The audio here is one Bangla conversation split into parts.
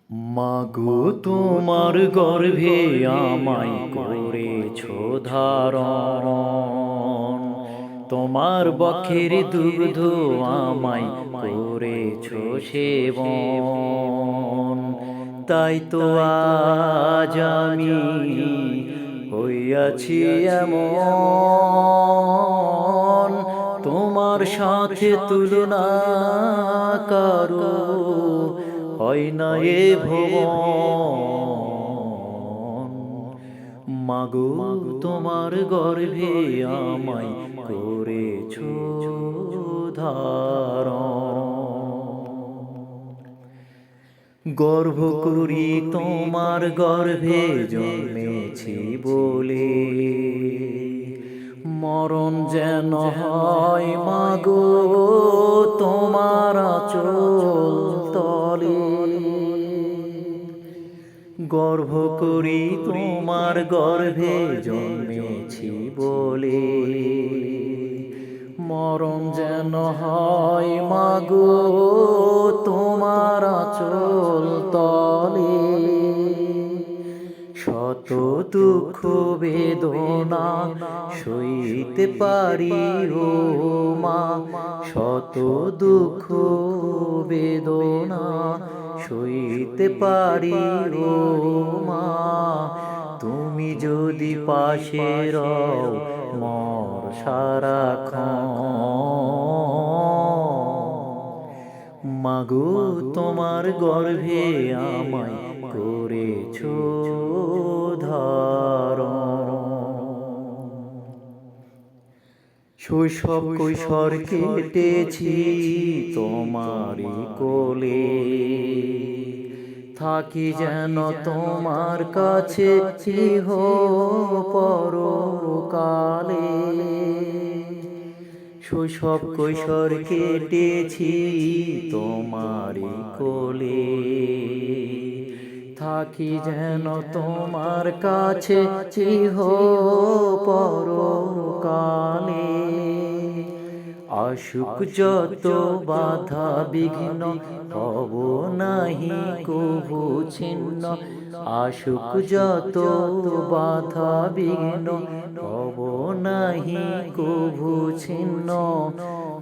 মাগো তোমার গর্ভে আমায় করেছ ধারণ, তোমার বক্ষের দুগ্ধ আমায় করেছ সেবন। তাই তো আজ আমি হইয়াছি এমন, তোমার সাথে তুলনা কারো হয় না এ ভুবন। মাগো তোমার গর্ভে আমায় করেছ ধারণ। গর্ভ করি তোমার গর্ভে জন্মেছি বলে, মরণ যেন হয় মাগো তোমার আঁচল তলে। গর্ভ করি তোমার গর্ভে জন্মেছি বলে, মরণ যেন হয় মাগো তোমার আঁচল তলে। শত দুঃখ বেদনা সইতে পারি ও মা, শত দুঃখ বেদনা সইতে পারি ও মা। তুমি যদি পাশে রও মোর সারাক্ষণ। মাগো তোমার গর্ভে আমায় করেছ ধারণ। শৈশব কৈশোর কেটেছি তোমারই কোলে, থাকি যেন তোমার কাছে চিহ পরকালে। শৈশব কৈশোর কেটেছি তোমারই কোলে, থাকি যেন তোমার কাছে চিহ পরকালে। আসুক যত বাধা বিঘ্ন হব নাহি কভু ছিন্ন, আসুক যত বাধা বিঘ্ন হব নাহি কভু ছিন্ন।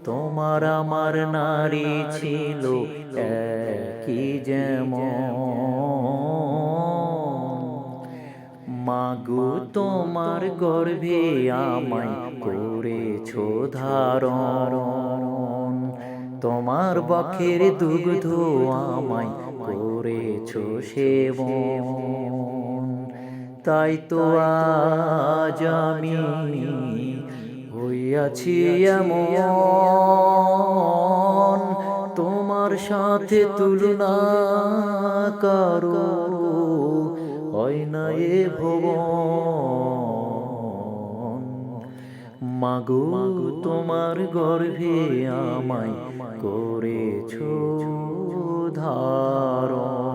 তোমার আমার নারী ছিল একই যেমন। মাগো তোমার গর্ভে আমায় করেছ ধারণ, তোমার বক্ষের দুগ্ধ আমায় করেছ সেবন। তাই তো আজ আমি হইয়াছি এমন, তোমার সাথে তুলনা কারো হয় না এ ভুবন। মাগো তোমার গর্ভে আমায় করেছ ধারণ।